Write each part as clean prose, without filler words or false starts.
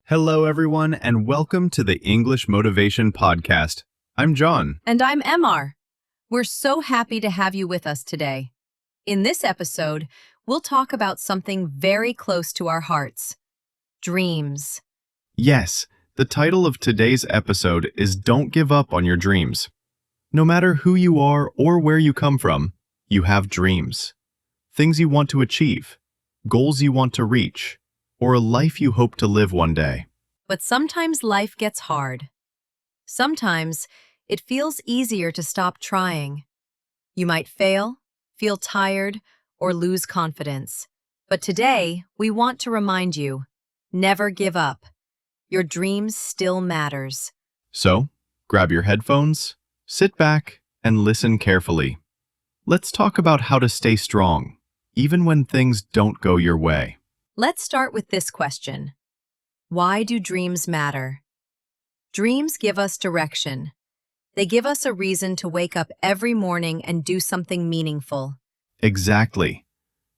Hello, everyone, and welcome to the English Motivation Podcast. I'm John. And I'm Emar. We're so happy to have you with us today. In this episode, we'll talk about something very close to our hearts: dreams. Yes, the title of today's episode is Don't Give Up on Your Dreams. No matter who you are or where you come from, you have dreams. Things you want to achieve, goals you want to reach, or a life you hope to live one day. But sometimes life gets hard. Sometimes it feels easier to stop trying. You might fail, feel tired, or lose confidence. But today, we want to remind you, never give up. Your dreams still matters. So, grab your headphones, sit back, and listen carefully. Let's talk about how to stay strong, even when things don't go your way. Let's start with this question. Why do dreams matter? Dreams give us direction. They give us a reason to wake up every morning and do something meaningful. Exactly.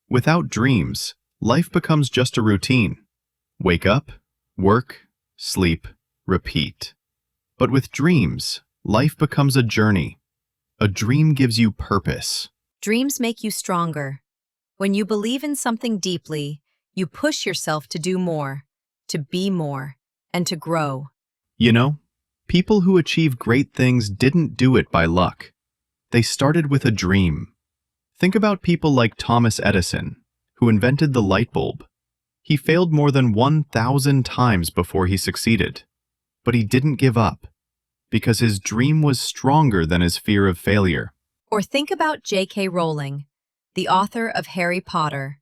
Without dreams, life becomes just a routine. Wake up, work, sleep, repeat. But with dreams, life becomes a journey. A dream gives you purpose. Dreams make you stronger. When you believe in something deeply, you push yourself to do more, to be more, and to grow. You know, people who achieve great things didn't do it by luck. They started with a dream. Think about people like Thomas Edison, who invented the light bulb. He failed more than 1,000 times before he succeeded. But he didn't give up, because his dream was stronger than his fear of failure. Or think about J.K. Rowling, the author of Harry Potter.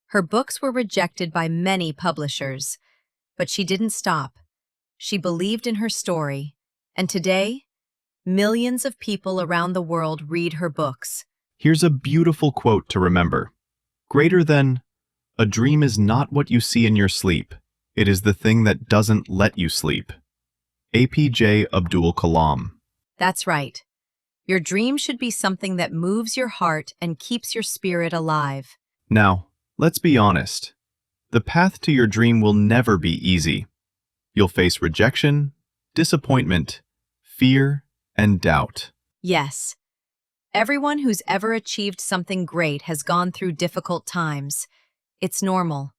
Her books were rejected by many publishers, but she didn't stop. She believed in her story, and today, millions of people around the world read her books. Here's a beautiful quote to remember. Greater than, "A dream is not what you see in your sleep. It is the thing that doesn't let you sleep." APJ Abdul Kalam. That's right. Your dream should be something that moves your heart and keeps your spirit alive. Now, let's be honest. The path to your dream will never be easy. You'll face rejection, disappointment, fear, and doubt. Yes. Everyone who's ever achieved something great has gone through difficult times. It's normal.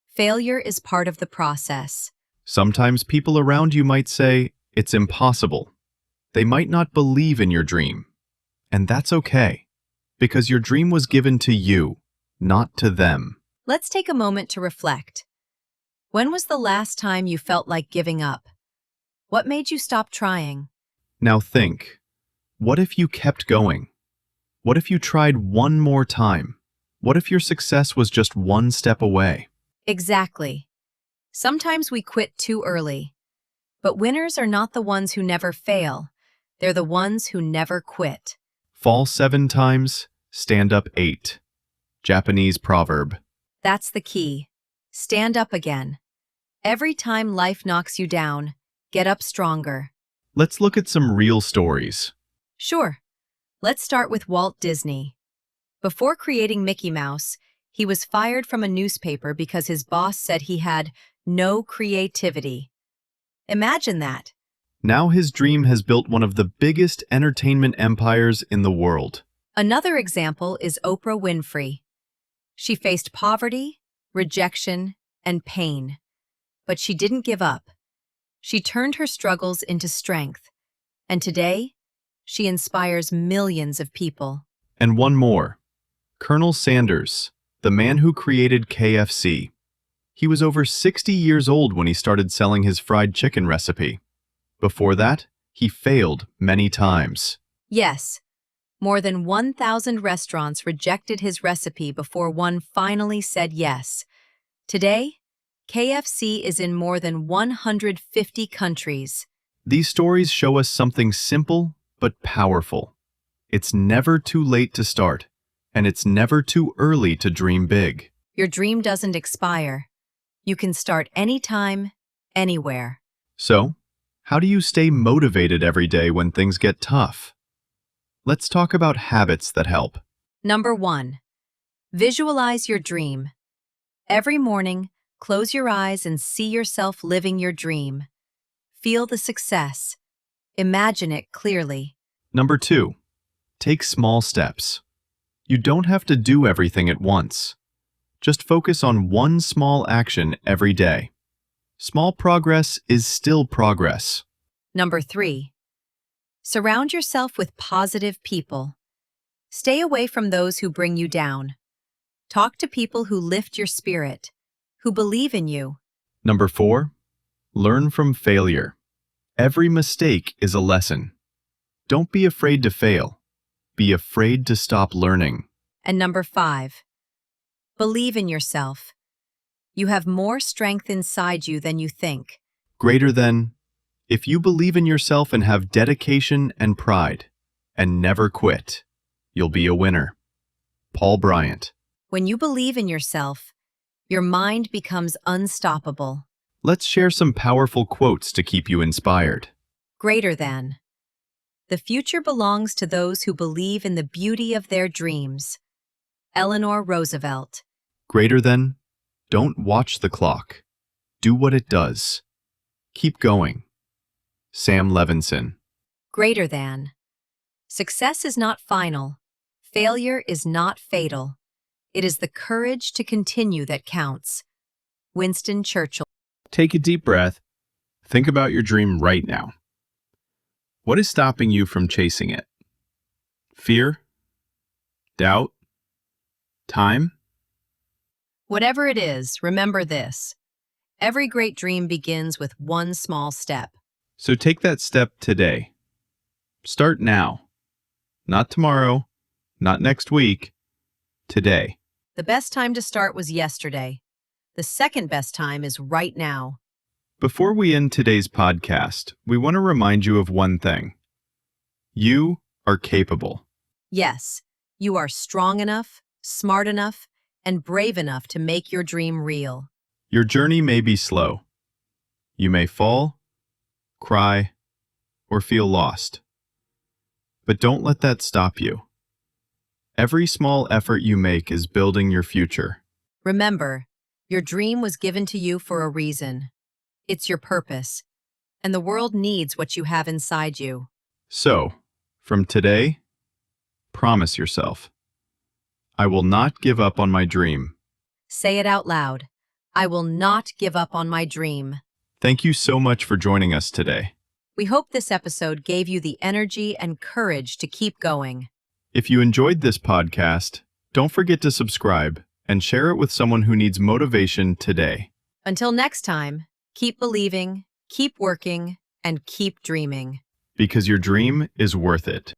Failure is part of the process. Sometimes people around you might say, it's impossible. They might not believe in your dream. And that's okay, because your dream was given to you, not to them. Let's take a moment to reflect. When was the last time you felt like giving up? What made you stop trying? Now think, what if you kept going? What if you tried one more time? What if your success was just one step away? Exactly. Sometimes we quit too early. But winners are not the ones who never fail. They're the ones who never quit. Fall 7 times, stand up 8. Japanese proverb. That's the key. Stand up again. Every time life knocks you down, get up stronger. Let's look at some real stories. Sure. Let's start with Walt Disney. Before creating Mickey Mouse, he was fired from a newspaper because his boss said he had no creativity. Imagine that. Now his dream has built one of the biggest entertainment empires in the world. Another example is Oprah Winfrey. She faced poverty, rejection, and pain. But she didn't give up. She turned her struggles into strength. And today, she inspires millions of people. And one more. Colonel Sanders, the man who created KFC. He was over 60 years old when he started selling his fried chicken recipe. Before that, he failed many times. Yes. More than 1,000 restaurants rejected his recipe before one finally said yes. Today, KFC is in more than 150 countries. These stories show us something simple but powerful. It's never too late to start, and it's never too early to dream big. Your dream doesn't expire. You can start anytime, anywhere. So, how do you stay motivated every day when things get tough? Let's talk about habits that help. Number 1. Visualize your dream. Every morning, Close your eyes and see yourself living your dream. Feel the success. Imagine it clearly. Number 2. Take small steps. You don't have to do everything at once. Just focus on one small action every day. Small progress is still progress. Number 3. Surround yourself with positive people. Stay away from those who bring you down. Talk to people who lift your spirit, who believe in you. Number 4. Learn from failure. Every mistake is a lesson. Don't be afraid to fail. Be afraid to stop learning. And number 5. Believe in yourself. You have more strength inside you than you think. Greater than, if you believe in yourself and have dedication and pride, and never quit, you'll be a winner. Paul Bryant. When you believe in yourself, your mind becomes unstoppable. Let's share some powerful quotes to keep you inspired. Greater than. The future belongs to those who believe in the beauty of their dreams. Eleanor Roosevelt. Greater than, don't watch the clock. Do what it does. Keep going. Sam Levinson. Greater than. Success is not final. Failure is not fatal. It is the courage to continue that counts. Winston Churchill. Take a deep breath. Think about your dream right now. What is stopping you from chasing it? Fear? Doubt? Time? Whatever it is, remember this. Every great dream begins with one small step. So take that step today. Start now. Not tomorrow, not next week, today. The best time to start was yesterday. The second best time is right now. Before we end today's podcast, we want to remind you of one thing. You are capable. Yes, you are strong enough, smart enough, and brave enough to make your dream real. Your journey may be slow. You may fall, cry, or feel lost. But don't let that stop you. Every small effort you make is building your future. Remember, your dream was given to you for a reason. It's your purpose, and the world needs what you have inside you. So, from today, promise yourself, I will not give up on my dream. Say it out loud. I will not give up on my dream. Thank you so much for joining us today. We hope this episode gave you the energy and courage to keep going. If you enjoyed this podcast, don't forget to subscribe and share it with someone who needs motivation today. Until next time, keep believing, keep working, and keep dreaming. Because your dream is worth it.